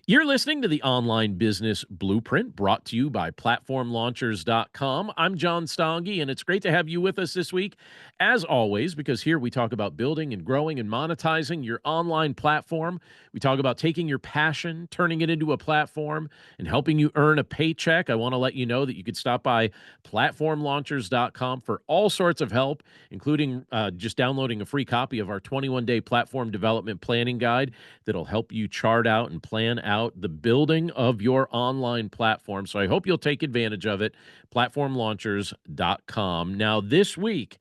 You're listening to the Online Business Blueprint brought to you by PlatformLaunchers.com. I'm John Stange, and it's great to have you with us this week, as always, because here we talk about building and growing and monetizing your online platform. We talk about taking your passion, turning it into a platform, and helping you earn a paycheck. I want to let you know that you could stop by PlatformLaunchers.com for all sorts of help, including just downloading a free copy of our 21-day platform development planning guide that'll help you chart out and plan out the building of your online platform. So I hope you'll take advantage of it. PlatformLaunchers.com. Now, this week,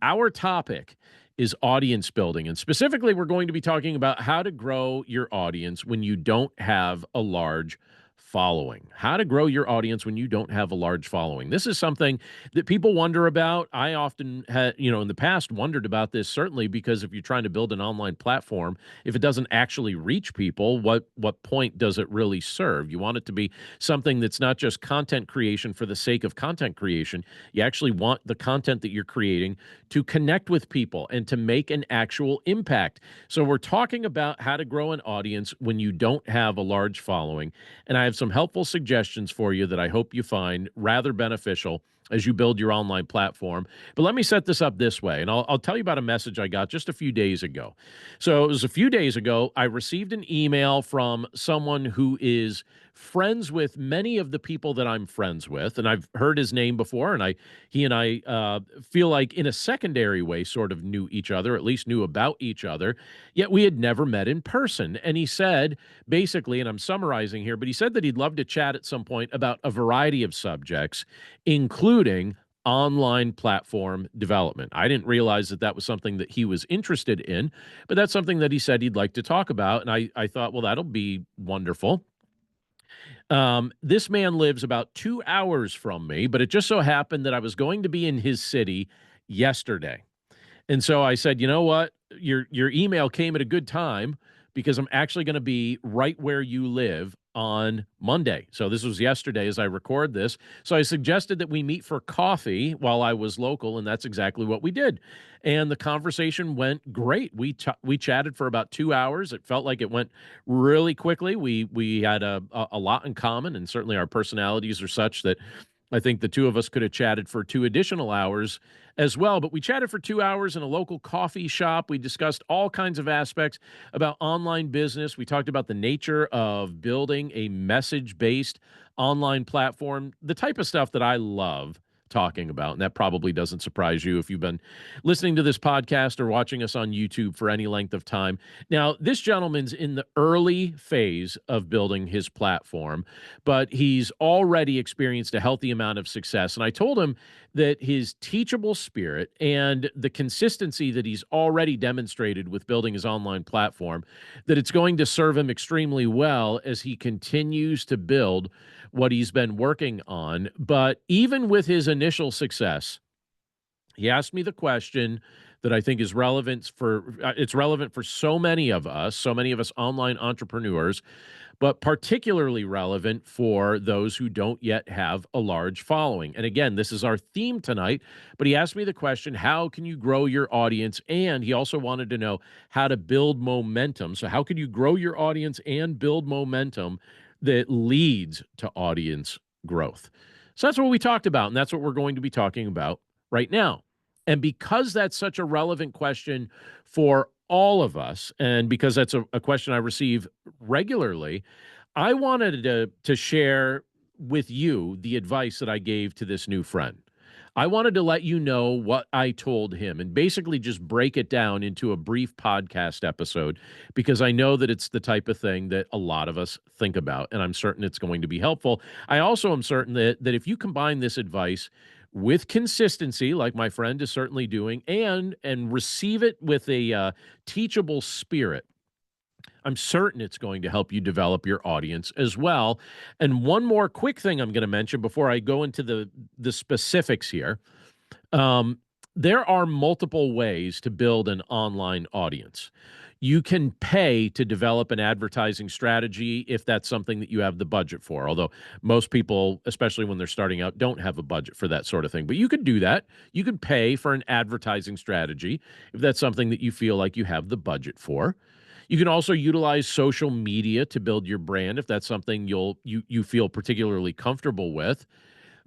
our topic is audience building. And specifically, we're going to be talking about how to grow your audience when you don't have a large following. How to grow your audience when you don't have a large following. This is something that people wonder about. I often had, in the past wondered about this, certainly because if you're trying to build an online platform, if it doesn't actually reach people, what point does it really serve? You want it to be something that's not just content creation for the sake of content creation. You actually want the content that you're creating to connect with people and to make an actual impact. So we're talking about how to grow an audience when you don't have a large following. And I have some helpful suggestions for you that I hope you find rather beneficial as you build your online platform. But let me set this up this way, and I'll tell you about a message I got just a few days ago. So it was a few days ago, I received an email from someone who is friends with many of the people that I'm friends with, and I've heard his name before, and he and I feel like in a secondary way sort of knew each other, at least knew about each other, yet we had never met in person. And he said, basically, and I'm summarizing here, but he said that he'd love to chat at some point about a variety of subjects, including online platform development. I didn't realize that that was something that he was interested in, but that's something that he said he'd like to talk about. And I thought, well, that'll be wonderful. This man lives about 2 hours from me, but it just so happened that I was going to be in his city yesterday. And so I said, you know what? Your email came at a good time because I'm actually going to be right where you live on Monday. So this was yesterday as I record this. So I suggested that we meet for coffee while I was local, and that's exactly what we did. And the conversation went great. We chatted for about 2 hours. It felt like it went really quickly. We had a lot in common, and certainly our personalities are such that I think the two of us could have chatted for 2 additional hours as well. But we chatted for 2 hours in a local coffee shop. We discussed all kinds of aspects about online business. We talked about the nature of building a message-based online platform, the type of stuff that I love talking about. And that probably doesn't surprise you if you've been listening to this podcast or watching us on YouTube for any length of time. Now, this gentleman's in the early phase of building his platform, but he's already experienced a healthy amount of success. And I told him that his teachable spirit and the consistency that he's already demonstrated with building his online platform, that it's going to serve him extremely well as he continues to build what he's been working on. But even with his initial success, he asked me the question that I think is relevant for it's relevant for so many of us online entrepreneurs, but particularly relevant for those who don't yet have a large following. And again, this is our theme tonight, but he asked me the question, how can you grow your audience? And he also wanted to know how to build momentum. So how can you grow your audience and build momentum that leads to audience growth? So that's what we talked about, and that's what we're going to be talking about right now. And because that's such a relevant question for all of us, and because that's a question I receive regularly, I wanted to share with you the advice that I gave to this new friend. I wanted to let you know what I told him and basically just break it down into a brief podcast episode because I know that it's the type of thing that a lot of us think about, and I'm certain it's going to be helpful. I also am certain that if you combine this advice with consistency, like my friend is certainly doing, and receive it with a teachable spirit, I'm certain it's going to help you develop your audience as well. And one more quick thing I'm going to mention before I go into the specifics here. There are multiple ways to build an online audience. You can pay to develop an advertising strategy if that's something that you have the budget for, although most people, especially when they're starting out, don't have a budget for that sort of thing. But you could do that. You could pay for an advertising strategy if that's something that you feel like you have the budget for. You can also utilize social media to build your brand if that's something you feel particularly comfortable with.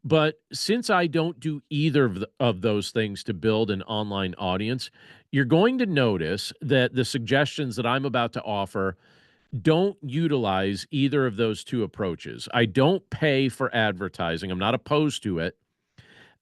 But since I don't do either of those things to build an online audience, you're going to notice that the suggestions that I'm about to offer don't utilize either of those two approaches. I don't pay for advertising. I'm not opposed to it.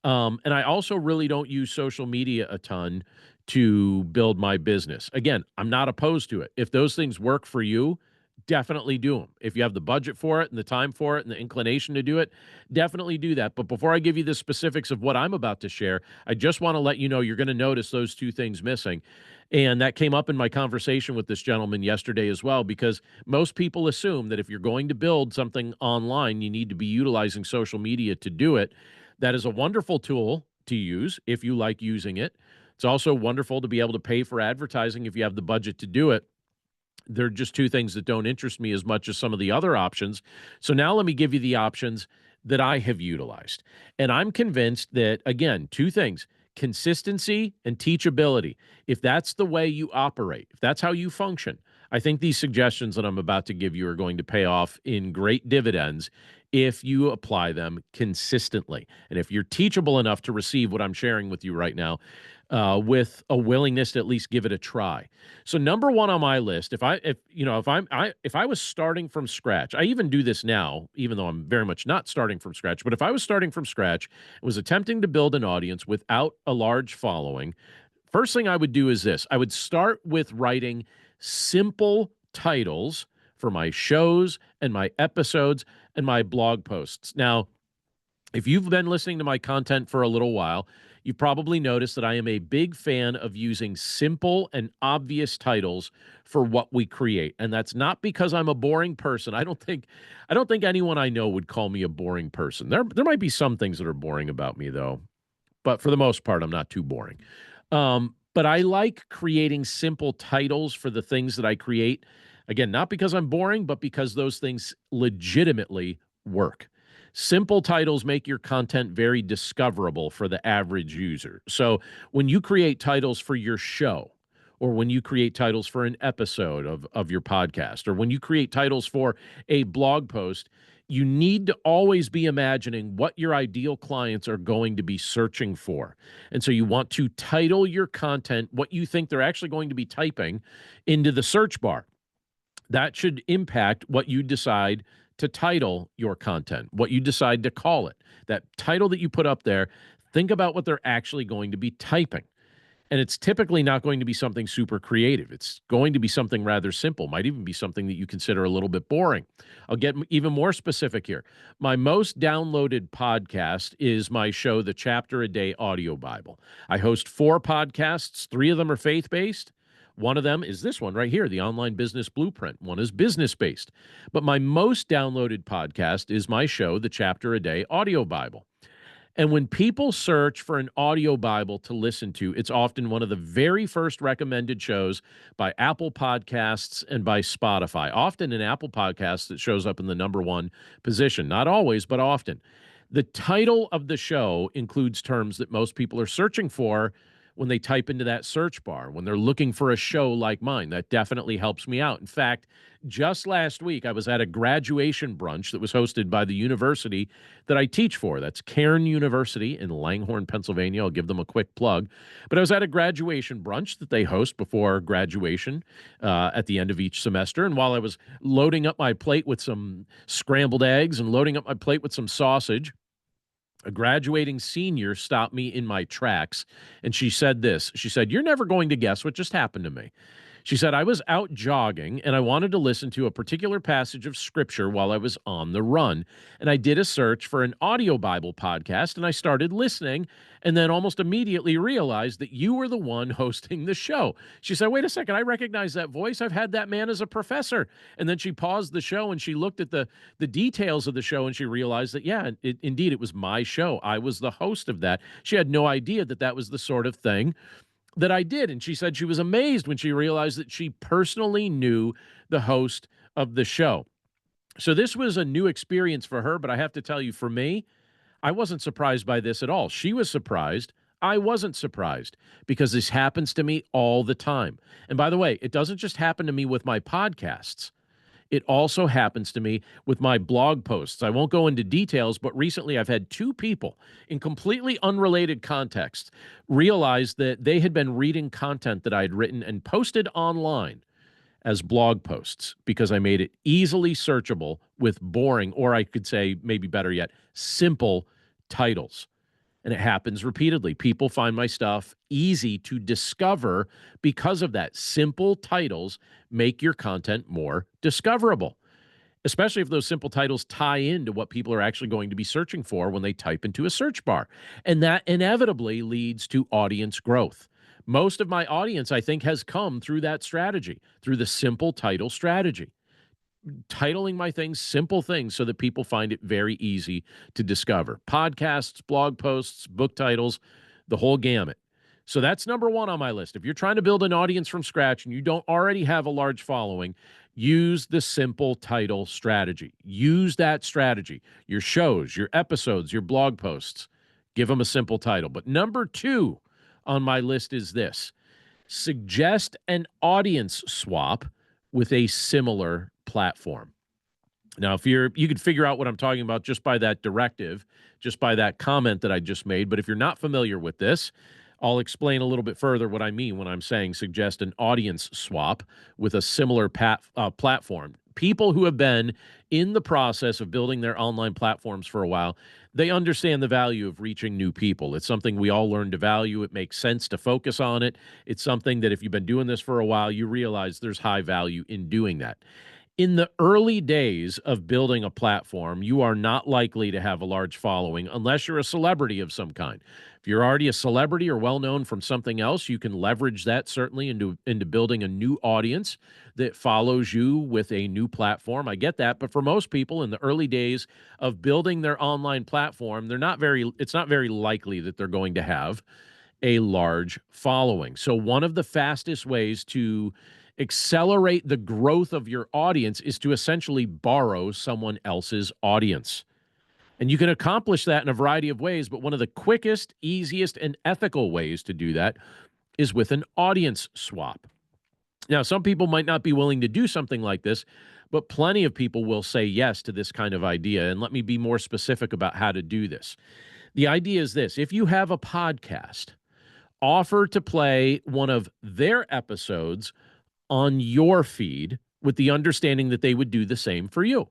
And I also really don't use social media a ton to build my business. Again, I'm not opposed to it. If those things work for you, definitely do them. If you have the budget for it and the time for it and the inclination to do it, definitely do that. But before I give you the specifics of what I'm about to share, I just want to let you know you're going to notice those two things missing. And that came up in my conversation with this gentleman yesterday as well, because most people assume that if you're going to build something online, you need to be utilizing social media to do it. That is a wonderful tool to use if you like using it. It's also wonderful to be able to pay for advertising if you have the budget to do it. They're just two things that don't interest me as much as some of the other options. So now let me give you the options that I have utilized. And I'm convinced that, again, two things: consistency and teachability. If that's the way you operate, if that's how you function, I think these suggestions that I'm about to give you are going to pay off in great dividends if you apply them consistently. And if you're teachable enough to receive what I'm sharing with you right now, with a willingness to at least give it a try. So number one on my list, if I was starting from scratch, I even do this now, even though I'm very much not starting from scratch. But if I was starting from scratch and was attempting to build an audience without a large following, first thing I would do is this: I would start with writing simple titles for my shows and my episodes and my blog posts. Now, if you've been listening to my content for a little while, you've probably noticed that I am a big fan of using simple and obvious titles for what we create. And that's not because I'm a boring person. I don't think anyone I know would call me a boring person. There might be some things that are boring about me though, but for the most part, I'm not too boring. But I like creating simple titles for the things that I create. Again, not because I'm boring, but because those things legitimately work. Simple titles make your content very discoverable for the average user. So when you create titles for your show, or when you create titles for an episode of your podcast, or when you create titles for a blog post, you need to always be imagining what your ideal clients are going to be searching for. And so you want to title your content what you think they're actually going to be typing into the search bar. That should impact what you decide to title your content, what you decide to call it. That title that you put up there, think about what they're actually going to be typing. And it's typically not going to be something super creative. It's going to be something rather simple, might even be something that you consider a little bit boring. I'll get even more specific here. My most downloaded podcast is my show, The Chapter a Day Audio Bible. I host 4 podcasts. 3 of them are faith-based. One of them is this one right here, the Online Business Blueprint. One is business-based. But my most downloaded podcast is my show, The Chapter a Day Audio Bible. And when people search for an audio Bible to listen to, it's often one of the very first recommended shows by Apple Podcasts and by Spotify. Often in Apple Podcasts, it shows up in the #1 position. Not always, but often. The title of the show includes terms that most people are searching for when they type into that search bar, when they're looking for a show like mine. That definitely helps me out. In fact, just last week, I was at a graduation brunch that was hosted by the university that I teach for. That's Cairn University in Langhorne, Pennsylvania. I'll give them a quick plug. But I was at a graduation brunch that they host before graduation at the end of each semester. And while I was loading up my plate with some scrambled eggs and loading up my plate with some sausage, a graduating senior stopped me in my tracks, and she said this. She said, "You're never going to guess what just happened to me." She said, "I was out jogging, and I wanted to listen to a particular passage of scripture while I was on the run. And I did a search for an audio Bible podcast, and I started listening, and then almost immediately realized that you were the one hosting the show." She said, "Wait a second, I recognize that voice. I've had that man as a professor." And then she paused the show, and she looked at the details of the show, and she realized that, yeah, indeed, it was my show. I was the host of that. She had no idea that that was the sort of thing that I did. And she said she was amazed when she realized that she personally knew the host of the show. So this was a new experience for her, but I have to tell you, for me, I wasn't surprised by this at all. She was surprised. I wasn't surprised because this happens to me all the time. And by the way, it doesn't just happen to me with my podcasts. It also happens to me with my blog posts. I won't go into details, but recently I've had two people in completely unrelated contexts realize that they had been reading content that I had written and posted online as blog posts because I made it easily searchable with boring, or I could say, maybe better yet, simple titles. And it happens repeatedly. People find my stuff easy to discover because of that. Simple titles make your content more discoverable, especially if those simple titles tie into what people are actually going to be searching for when they type into a search bar. And that inevitably leads to audience growth. Most of my audience, I think, has come through that strategy, through the simple title strategy. Titling my things simple things so that people find it very easy to discover. Podcasts, blog posts, book titles, the whole gamut. So that's number one on my list. If you're trying to build an audience from scratch and you don't already have a large following, use the simple title strategy. Use that strategy. Your shows, your episodes, your blog posts, give them a simple title. But number two on my list is this: suggest an audience swap with a similar platform. Now, if you could figure out what I'm talking about just by that directive, just by that comment that I just made. But if you're not familiar with this, I'll explain a little bit further what I mean when I'm saying suggest an audience swap with a similar platform. People who have been in the process of building their online platforms for a while, they understand the value of reaching new people. It's something we all learn to value. It makes sense to focus on it. It's something that if you've been doing this for a while, you realize there's high value in doing that. In the early days of building a platform, you are not likely to have a large following unless you're a celebrity of some kind. If you're already a celebrity or well-known from something else, you can leverage that certainly into building a new audience that follows you with a new platform. I get that, but for most people in the early days of building their online platform, it's not very likely that they're going to have a large following. So one of the fastest ways to accelerate the growth of your audience is to essentially borrow someone else's audience. And you can accomplish that in a variety of ways, but one of the quickest, easiest, and ethical ways to do that is with an audience swap. Now, some people might not be willing to do something like this, but plenty of people will say yes to this kind of idea. And let me be more specific about how to do this. The idea is this: if you have a podcast, offer to play one of their episodes on your feed with the understanding that they would do the same for you.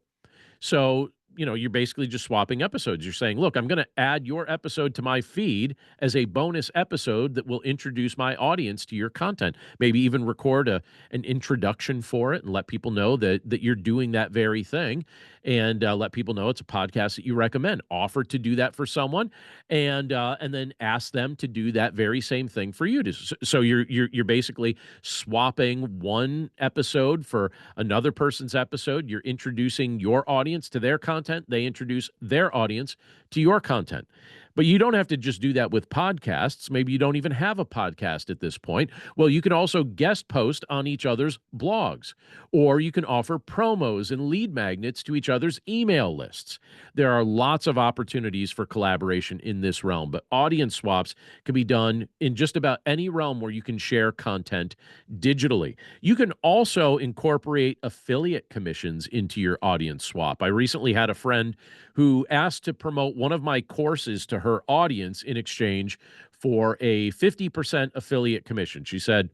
So, you're basically just swapping episodes. You're saying, look, I'm going to add your episode to my feed as a bonus episode that will introduce my audience to your content. Maybe even record an introduction for it and let people know that you're doing that very thing, and let people know it's a podcast that you recommend. Offer to do that for someone, and then ask them to do that very same thing for you. So you're basically swapping one episode for another person's episode. You're introducing your audience to their content. They introduce their audience to your content. But you don't have to just do that with podcasts. Maybe you don't even have a podcast at this point. Well, you can also guest post on each other's blogs, or you can offer promos and lead magnets to each other's email lists. There are lots of opportunities for collaboration in this realm, but audience swaps can be done in just about any realm where you can share content digitally. You can also incorporate affiliate commissions into your audience swap. I recently had a friend who asked to promote one of my courses to her audience in exchange for a 50% affiliate commission. She said,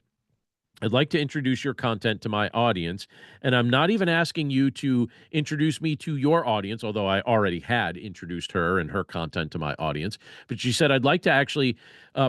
I'd like to introduce your content to my audience, and I'm not even asking you to introduce me to your audience, although I already had introduced her and her content to my audience. But she said, I'd like to actually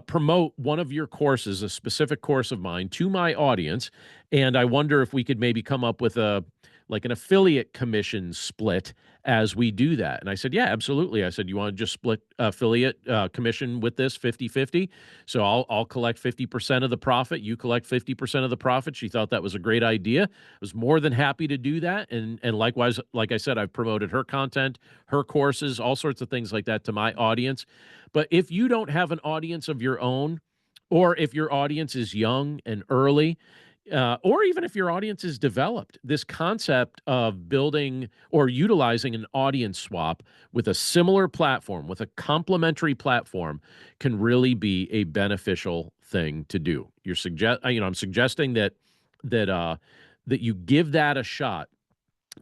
promote one of your courses, a specific course of mine, to my audience, and I wonder if we could maybe come up with an affiliate commission split as we do that. And I said, yeah, absolutely. I said, you want to just split affiliate commission with this 50-50? So I'll collect 50% of the profit. You collect 50% of the profit. She thought that was a great idea. I was more than happy to do that. And likewise, like I said, I've promoted her content, her courses, all sorts of things like that to my audience. But if you don't have an audience of your own, or if your audience is young and early, or even if your audience is developed, this concept of building or utilizing an audience swap with a similar platform, with a complementary platform, can really be a beneficial thing to do. I'm suggesting that you give that a shot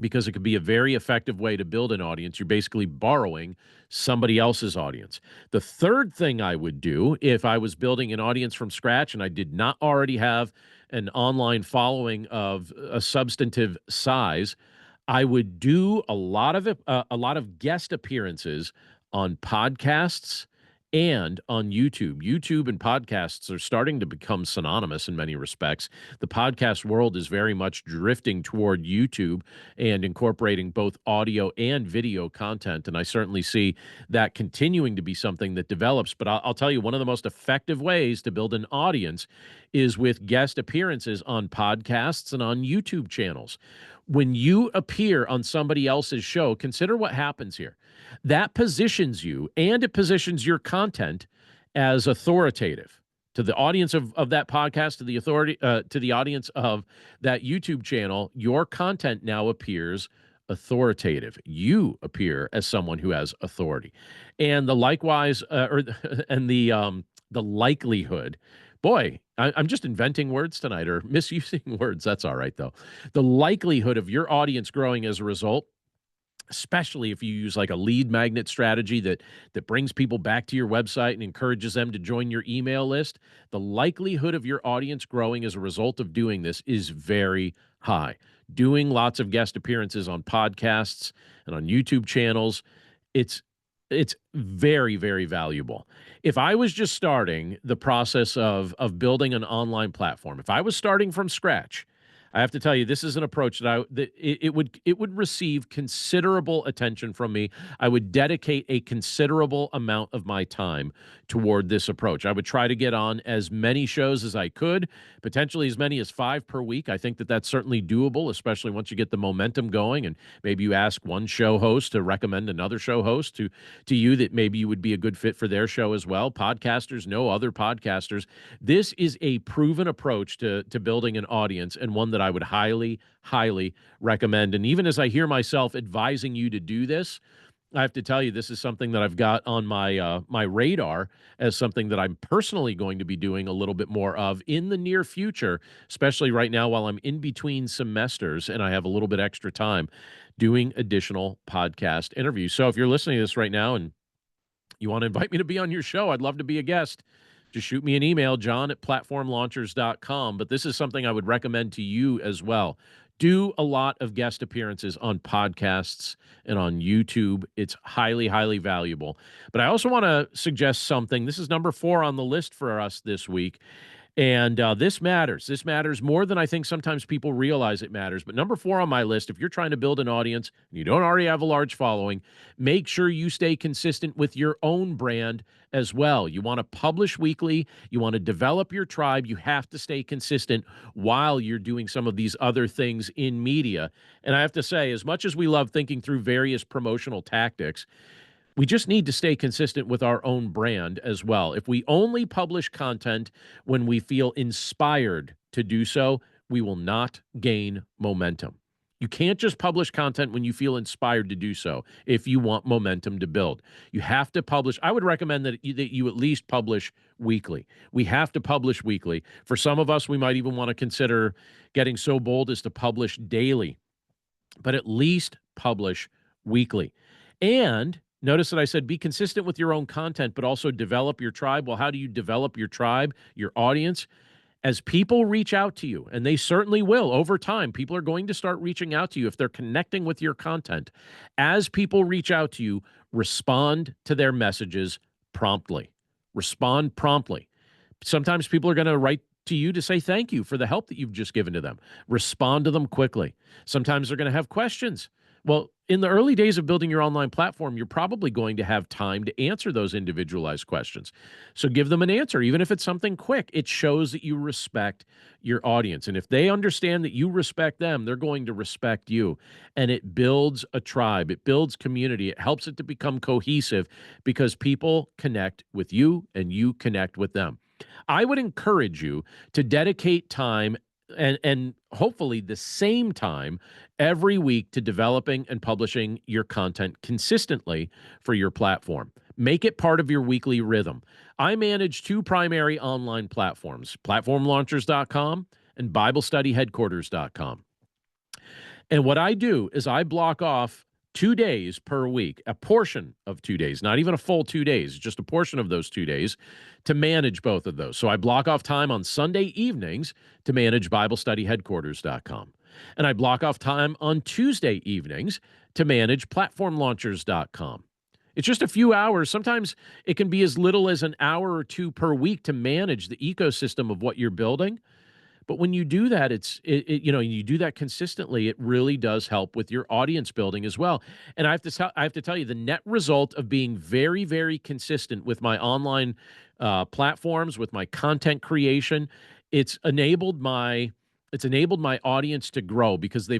because it could be a very effective way to build an audience. You're basically borrowing somebody else's audience. The third thing I would do if I was building an audience from scratch and I did not already have an online following of a substantive size, I would do a lot of guest appearances on podcasts and on YouTube. YouTube and podcasts are starting to become synonymous in many respects. The podcast world is very much drifting toward YouTube and incorporating both audio and video content. And I certainly see that continuing to be something that develops. But I'll tell you, one of the most effective ways to build an audience is with guest appearances on podcasts and on YouTube channels. When you appear on somebody else's show, consider what happens here. That positions you and it positions your content as authoritative to the audience of that podcast, to the audience of that YouTube channel. Your content now appears authoritative. You appear as someone who has authority, and the likewise, and the likelihood. Boy, I'm just inventing words tonight or misusing words. That's all right though. The likelihood of your audience growing as a result, especially if you use like a lead magnet strategy that brings people back to your website and encourages them to join your email list, the likelihood of your audience growing as a result of doing this is very high. Doing lots of guest appearances on podcasts and on YouTube channels, it's it's very, very valuable. If I was just starting the process of building an online platform, if I was starting from scratch, I have to tell you, this is an approach it would receive considerable attention from me. I would dedicate a considerable amount of my time toward this approach. I would try to get on as many shows as I could, potentially as many as 5 per week. I think that that's certainly doable, especially once you get the momentum going, and maybe you ask one show host to recommend another show host to you that maybe you would be a good fit for their show as well. Podcasters know other podcasters. This is a proven approach to building an audience, and one that I would highly, highly recommend. And even as I hear myself advising you to do this, I have to tell you, this is something that I've got on my radar as something that I'm personally going to be doing a little bit more of in the near future, especially right now while I'm in between semesters and I have a little bit extra time doing additional podcast interviews. So if you're listening to this right now and you want to invite me to be on your show, I'd love to be a guest. Just shoot me an email, john@platformlaunchers.com. But this is something I would recommend to you as well. Do a lot of guest appearances on podcasts and on YouTube. It's highly, highly valuable. But I also want to suggest something. This is number 4 on the list for us this week. And this matters. This matters more than I think sometimes people realize it matters. But number 4 on my list, if you're trying to build an audience and you don't already have a large following, make sure you stay consistent with your own brand as well. You want to publish weekly. You want to develop your tribe. You have to stay consistent while you're doing some of these other things in media. And I have to say, as much as we love thinking through various promotional tactics, we just need to stay consistent with our own brand as well. If we only publish content when we feel inspired to do so, we will not gain momentum. You can't just publish content when you feel inspired to do so if you want momentum to build. You have to publish. I would recommend that you at least publish weekly. We have to publish weekly. For some of us, we might even want to consider getting so bold as to publish daily, but at least publish weekly. And notice that I said be consistent with your own content, but also develop your tribe. Well, how do you develop your tribe, your audience? As people reach out to you, and they certainly will over time, people are going to start reaching out to you if they're connecting with your content. As people reach out to you, respond to their messages promptly. Respond promptly. Sometimes people are going to write to you to say thank you for the help that you've just given to them. Respond to them quickly. Sometimes they're going to have questions. Well, in the early days of building your online platform, you're probably going to have time to answer those individualized questions. So give them an answer, even if it's something quick. It shows that you respect your audience. And if they understand that you respect them, they're going to respect you. And it builds a tribe. It builds community. It helps it to become cohesive because people connect with you and you connect with them. I would encourage you to dedicate time and hopefully the same time every week to developing and publishing your content consistently for your platform. Make it part of your weekly rhythm. I manage two primary online platforms, platformlaunchers.com and BibleStudyHeadquarters.com. And what I do is I block off 2 days per week, a portion of 2 days, not even a full 2 days, just a portion of those 2 days to manage both of those. So I block off time on Sunday evenings to manage BibleStudyHeadquarters.com. And I block off time on Tuesday evenings to manage PlatformLaunchers.com. It's just a few hours. Sometimes it can be as little as an hour or two per week to manage the ecosystem of what you're building. But when you do that, you do that consistently, it really does help with your audience building as well. And I have to tell you, the net result of being very, very consistent with my online platforms, with my content creation, it's enabled my it's enabled my audience to grow because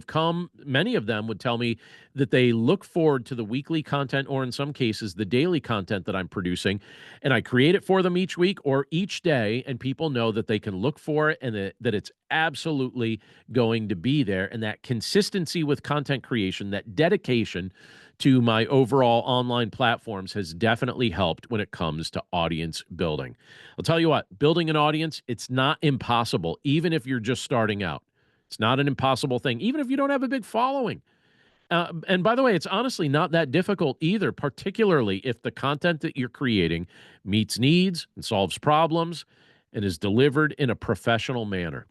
many of them would tell me that they look forward to the weekly content, or in some cases, the daily content that I'm producing. And I create it for them each week or each day, and people know that they can look for it and that it's absolutely going to be there. And that consistency with content creation, that dedication to my overall online platforms has definitely helped when it comes to audience building. I'll tell you what, building an audience, it's not impossible, even if you're just starting out. It's not an impossible thing, even if you don't have a big following. And by the way, it's honestly not that difficult either, particularly if the content that you're creating meets needs and solves problems and is delivered in a professional manner.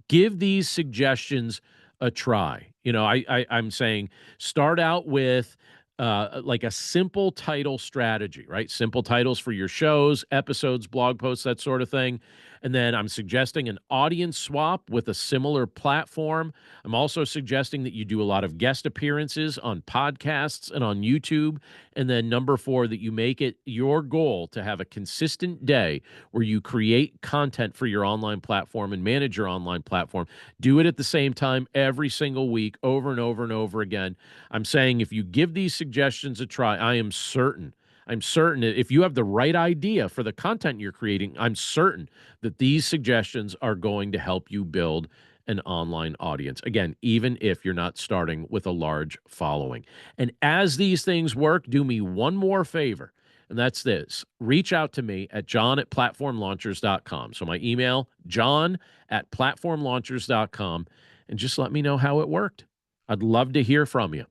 Give these suggestions a try. I'm saying start out with like a simple title strategy, right? Simple titles for your shows, episodes, blog posts, that sort of thing. And then I'm suggesting an audience swap with a similar platform. I'm also suggesting that you do a lot of guest appearances on podcasts and on YouTube. And then number 4, that you make it your goal to have a consistent day where you create content for your online platform and manage your online platform. Do it at the same time every single week, over and over and over again. I'm saying if you give these suggestions a try, I'm certain that if you have the right idea for the content you're creating, I'm certain that these suggestions are going to help you build an online audience. Again, even if you're not starting with a large following. And as these things work, do me one more favor, and that's this. Reach out to me at john@platformlaunchers.com. So my email, john@platformlaunchers.com, and just let me know how it worked. I'd love to hear from you.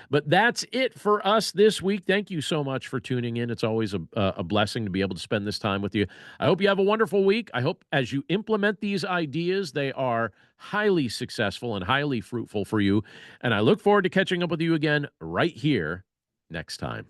But that's it for us this week. Thank you so much for tuning in. It's always a blessing to be able to spend this time with you. I hope you have a wonderful week. I hope as you implement these ideas, they are highly successful and highly fruitful for you. And I look forward to catching up with you again right here next time.